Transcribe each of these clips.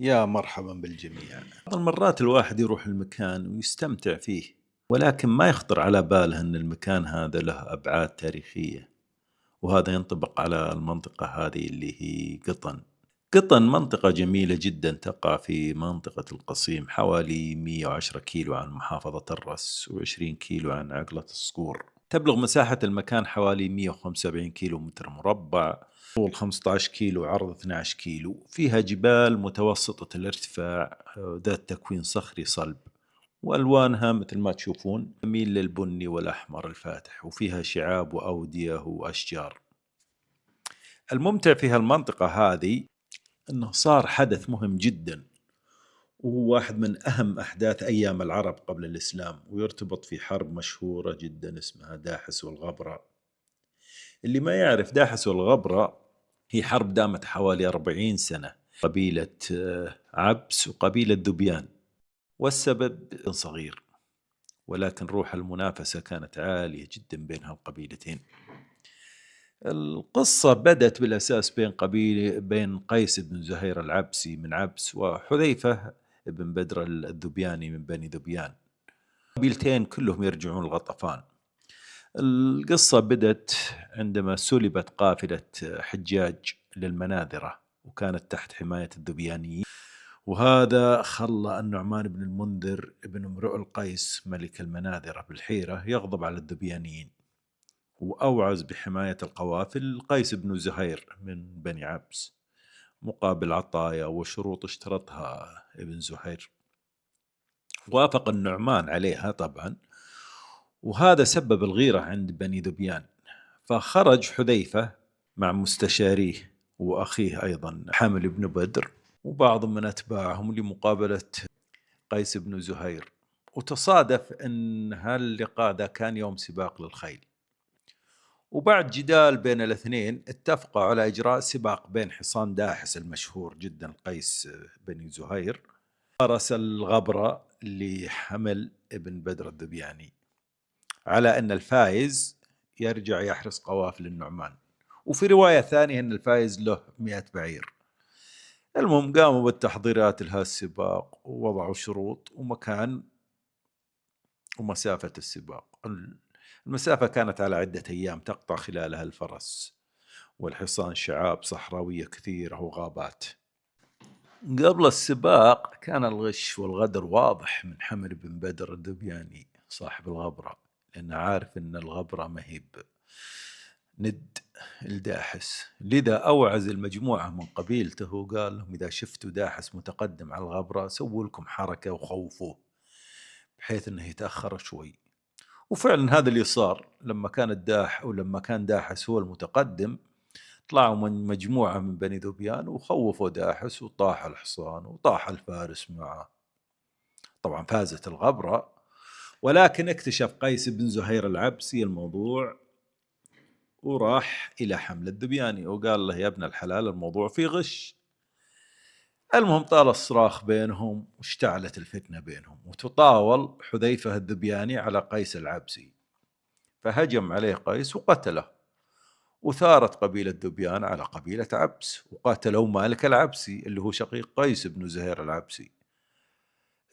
يا مرحبا بالجميع. بعض المرات الواحد يروح المكان ويستمتع فيه، ولكن ما يخطر على باله أن المكان هذا له أبعاد تاريخية. وهذا ينطبق على المنطقة هذه اللي هي قطن. قطن منطقة جميلة جدا تقع في منطقة القصيم، حوالي 110 كيلو عن محافظة الرس و20 كيلو عن عقلة الصقور. تبلغ مساحة المكان حوالي 175 كيلو متر مربع، طول 15 كيلو، عرض 12 كيلو. فيها جبال متوسطة الارتفاع ذات تكوين صخري صلب، وألوانها مثل ما تشوفون تميل للبني والأحمر الفاتح، وفيها شعاب وأودية وأشجار. الممتع في هالمنطقة هذه أنه صار حدث مهم جدا، وهو واحد من أهم أحداث أيام العرب قبل الإسلام، ويرتبط في حرب مشهورة جدا اسمها داحس والغبرة. اللي ما يعرف داحس والغبرة، هي حرب دامت حوالي 40 سنة، قبيلة عبس وقبيلة ذبيان. والسبب صغير، ولكن روح المنافسة كانت عالية جدا بين هالقبيلتين. القصة بدأت بالأساس بين قيس بن زهير العبسي من عبس، وحذيفة بن بدر الذبياني من بني ذبيان. قبيلتين كلهم يرجعون لغطفان. القصة بدأت عندما سلبت قافلة حجاج للمناذرة، وكانت تحت حماية الذبيانيين، وهذا خلى النعمان بن المنذر بن امرؤ القيس ملك المناذرة بالحيرة يغضب على الذبيانيين، وأوعز بحماية القوافل قيس بن زهير من بني عبس مقابل عطايا وشروط اشترطها ابن زهير. وافق النعمان عليها طبعا، وهذا سبب الغيرة عند بني ذبيان. فخرج حذيفة مع مستشاريه وأخيه أيضا حامل بن بدر وبعض من أتباعهم لمقابلة قيس بن زهير. وتصادف أن هاللقاء ذا كان يوم سباق للخيل، وبعد جدال بين الاثنين اتفقوا على إجراء سباق بين حصان داحس المشهور جدا قيس بن زهير، فرس الغبرة لحمل ابن بدر الذبياني، على أن الفائز يرجع يحرس قوافل النعمان. وفي رواية ثانية أن الفائز له 100 بعير. المهم قاموا بالتحضيرات لهذا السباق، ووضعوا شروط ومكان ومسافة السباق. المسافة كانت على عدة أيام تقطع خلالها الفرس والحصان شعاب صحراوية كثيرة وغابات. قبل السباق كان الغش والغدر واضح من حمر بن بدر الذبياني صاحب الغبرة، لأنه عارف أن الغبرة مهيب ند الداحس. لذا أوعز المجموعة من قبيلته وقال لهم: إذا شفتوا داحس متقدم على الغبرة سووا لكم حركة وخوفوه بحيث أنه يتأخر شوي. وفعلا هذا اللي صار. لما كان داحس هو المتقدم، طلعوا من مجموعة من بني ذبيان وخوفوا داحس، وطاح الحصان وطاح الفارس معه. طبعا فازت الغبرة، ولكن اكتشف قيس بن زهير العبسي الموضوع وراح إلى حمل الذبياني وقال له: يا ابن الحلال الموضوع فيه غش. المهم طال الصراخ بينهم واشتعلت الفتنة بينهم، وتطاول حذيفة الذبياني على قيس العبسي، فهجم عليه قيس وقتله. وثارت قبيلة ذبيان على قبيلة عبس وقاتلوا مالك العبسي اللي هو شقيق قيس بن زهير العبسي.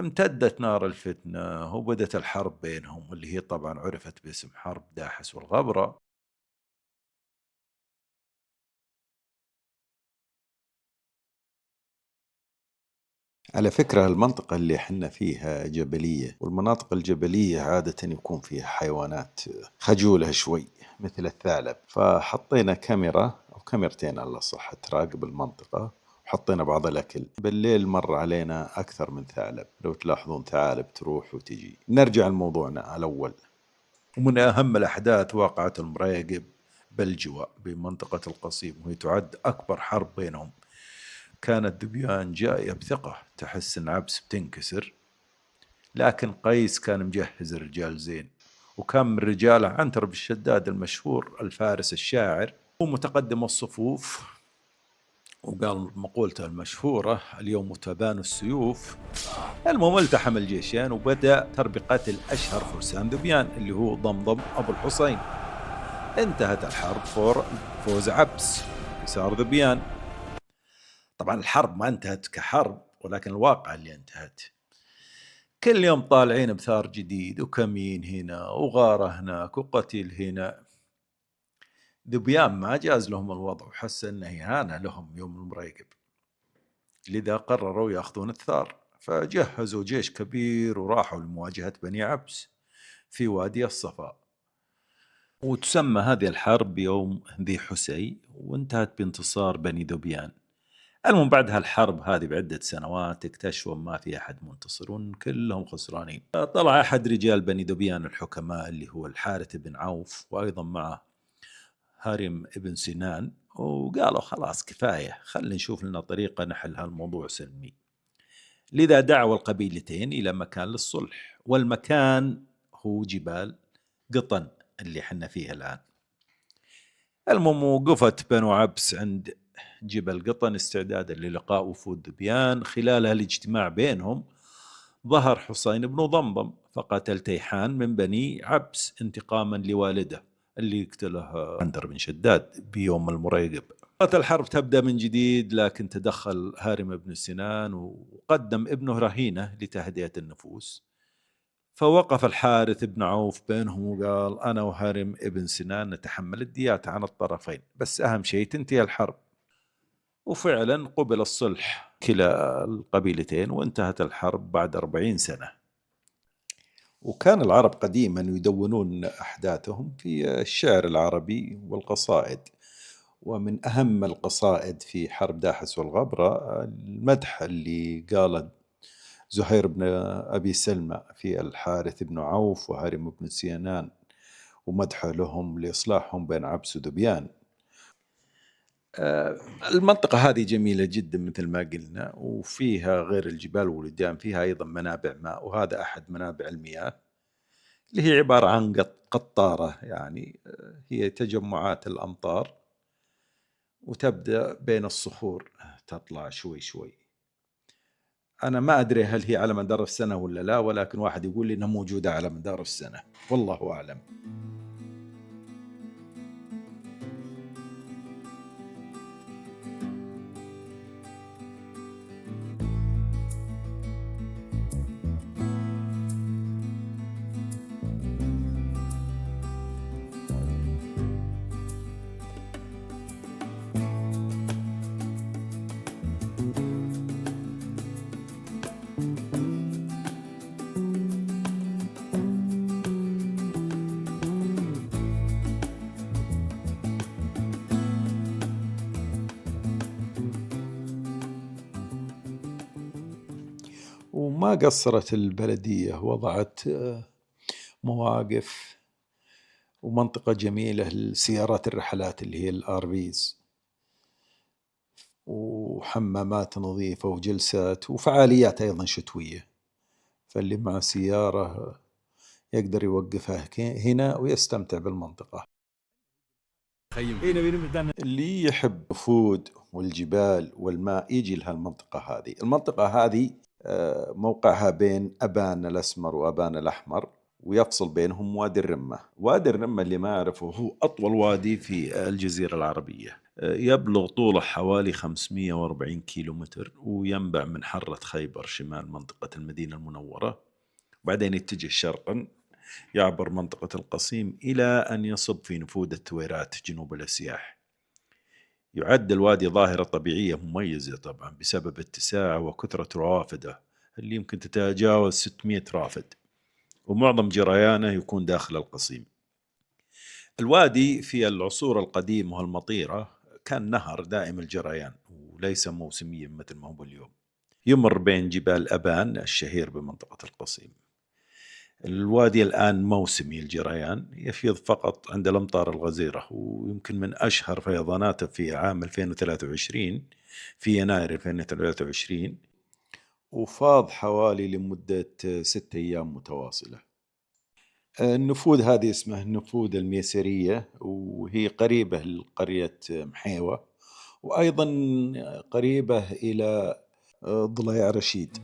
امتدت نار الفتنة وبدت الحرب بينهم، اللي هي طبعا عرفت باسم حرب داحس والغبرة. على فكرة المنطقة اللي احنا فيها جبلية، والمناطق الجبلية عادة يكون فيها حيوانات خجولة شوي مثل الثعلب، فحطينا كاميرا أو كاميرتين على صح تراقب المنطقة، وحطينا بعض الأكل. بالليل مر علينا أكثر من ثعلب، لو تلاحظون ثعالب تروح وتجي. نرجع لموضوعنا الأول. ومن أهم الأحداث واقعة المريقب بالجواء بمنطقة القصيم، وهي تعد أكبر حرب بينهم. كانت ذبيان جاية بثقة تحس إن عبس بتنكسر، لكن قيس كان مجهز الرجال زين، وكان من رجاله عنتر بالشداد المشهور الفارس الشاعر، ومتقدم الصفوف، وقال مقولته المشهورة: اليوم تبان السيوف. المهم التحم الجيشين وبدأ تربقة الأشهر فرسان ذبيان اللي هو ضمضم أبو الحسين. انتهت الحرب فوز عبس، انتصار ذبيان. طبعا الحرب ما انتهت كحرب، ولكن الواقع اللي انتهت. كل يوم طالعين بثار جديد، وكمين هنا وغارة هناك وقتيل هنا. ذبيان ما جاز لهم الوضع، وحس انه إهانة لهم يوم المريقب، لذا قرروا يأخذون الثار، فجهزوا جيش كبير وراحوا لمواجهة بني عبس في وادي الصفا. وتسمى هذه الحرب بيوم ذي حسي، وانتهت بانتصار بني ذبيان. المهم بعد هالحرب هذه بعدة سنوات اكتشفوا ما في أحد منتصر، كلهم خسرانين. طلع أحد رجال بني ذبيان الحكماء اللي هو الحارث بن عوف، وأيضا معه هارم ابن سنان، وقالوا خلاص كفاية، خلينا نشوف لنا طريقة نحل هالموضوع سلمي. لذا دعوا القبيلتين إلى مكان للصلح، والمكان هو جبال قطن اللي حنا فيه الآن. المهم وقفت بنو عبس عند جبل قطن استعدادا للقاء وفود ذبيان. خلال الاجتماع بينهم ظهر حسين بن ضمضم فقتل تيحان من بني عبس انتقاما لوالده اللي قتله عنتر بن شداد بيوم المريقب. كانت الحرب تبدأ من جديد، لكن تدخل هارم بن سنان وقدم ابنه رهينة لتهدئة النفوس. فوقف الحارث بن عوف بينهم وقال أنا وهارم ابن سنان نتحمل الديات عن الطرفين، بس أهم شيء تنتهي الحرب. وفعلا قبل الصلح كلا القبيلتين، وانتهت الحرب بعد 40 سنة. وكان العرب قديما يدونون أحداثهم في الشعر العربي والقصائد، ومن أهم القصائد في حرب داحس والغبرة المدح اللي قاله زهير بن أبي سلمى في الحارث بن عوف وهارم بن سنان، ومدحه لهم لإصلاحهم بين عبس وذبيان. المنطقة هذه جميلة جدا مثل ما قلنا، وفيها غير الجبال والوديان فيها أيضا منابع ماء، وهذا أحد منابع المياه اللي هي عبارة عن قطارة، يعني هي تجمعات الأمطار وتبدأ بين الصخور تطلع شوي شوي. أنا ما أدري هل هي على مدار السنة ولا لا، ولكن واحد يقول لي إنها موجودة على مدار السنة، والله أعلم. وما قصرت البلدية، وضعت مواقف ومنطقة جميلة لسيارات الرحلات اللي هي الآرفيز، وحمامات نظيفة وجلسات وفعاليات أيضا شتوية. فاللي مع سيارة يقدر يوقفها هنا ويستمتع بالمنطقة. اللي يحب الفود والجبال والماء يجي لها المنطقة هذه. المنطقة هذه موقعها بين أبان الأسمر وأبان الأحمر، ويفصل بينهم وادي الرمة. وادي الرمة اللي ما أعرفه هو أطول وادي في الجزيرة العربية، يبلغ طوله حوالي 540 كيلومتر، وينبع من حرة خيبر شمال منطقة المدينة المنورة، وبعدين يتجه شرقا يعبر منطقة القصيم إلى أن يصب في نفود التويرات جنوب الأسياح. يعد الوادي ظاهرة طبيعية مميزة طبعا بسبب اتساعه وكثرة روافده اللي يمكن تتجاوز 600 رافد، ومعظم جريانه يكون داخل القصيم. الوادي في العصور القديمة والمطيرة كان نهر دائم الجريان وليس موسميا مثل ما هو اليوم. يمر بين جبال أبان الشهير بمنطقة القصيم. الوادي الآن موسمي الجريان، يفيض فقط عند الأمطار الغزيرة، ويمكن من أشهر فيضاناته في عام 2023 في يناير 2023، وفاض حوالي لمدة 6 أيام متواصلة. النفود هذه اسمها النفود الميسرية، وهي قريبة لقرية محيوة، وأيضا قريبة إلى ضليع رشيد.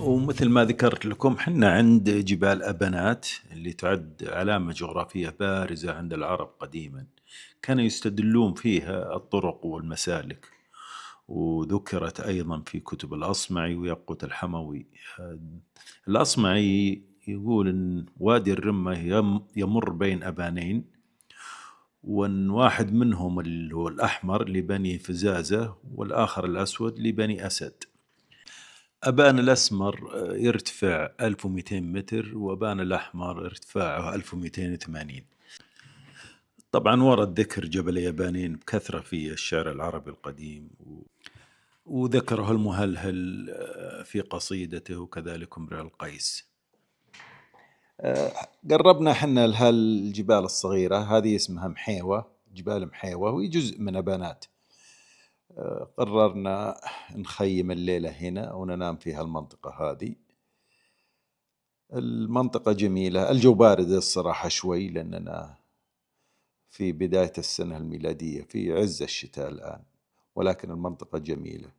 ومثل ما ذكرت لكم حنا عند جبال أبانات اللي تعد علامة جغرافية بارزة عند العرب قديما، كانوا يستدلون فيها الطرق والمسالك، وذكرت أيضا في كتب الأصمعي وياقوت الحموي. الأصمعي يقول إن وادي الرمة يمر بين أبانين، وأن واحد منهم اللي هو الأحمر لبني فزازة والآخر الأسود لبني أسد. أبان الأسمر يرتفع 1200 متر، وأبان الأحمر ارتفاعه 1280. طبعا ورد ذكر جبل يابانين بكثرة في الشعر العربي القديم، وذكره المهلهل في قصيدته، وكذلك امرئ القيس. قربنا حنا لهالجبال الصغيرة هذه اسمها محيوة، جبال محيوة، وهي جزء من أبانات. قررنا نخيم الليلة هنا وننام في هالمنطقة هذه. المنطقة جميلة، الجو بارد الصراحة شوي لأننا في بداية السنة الميلادية في عز الشتاء الآن، ولكن المنطقة جميلة.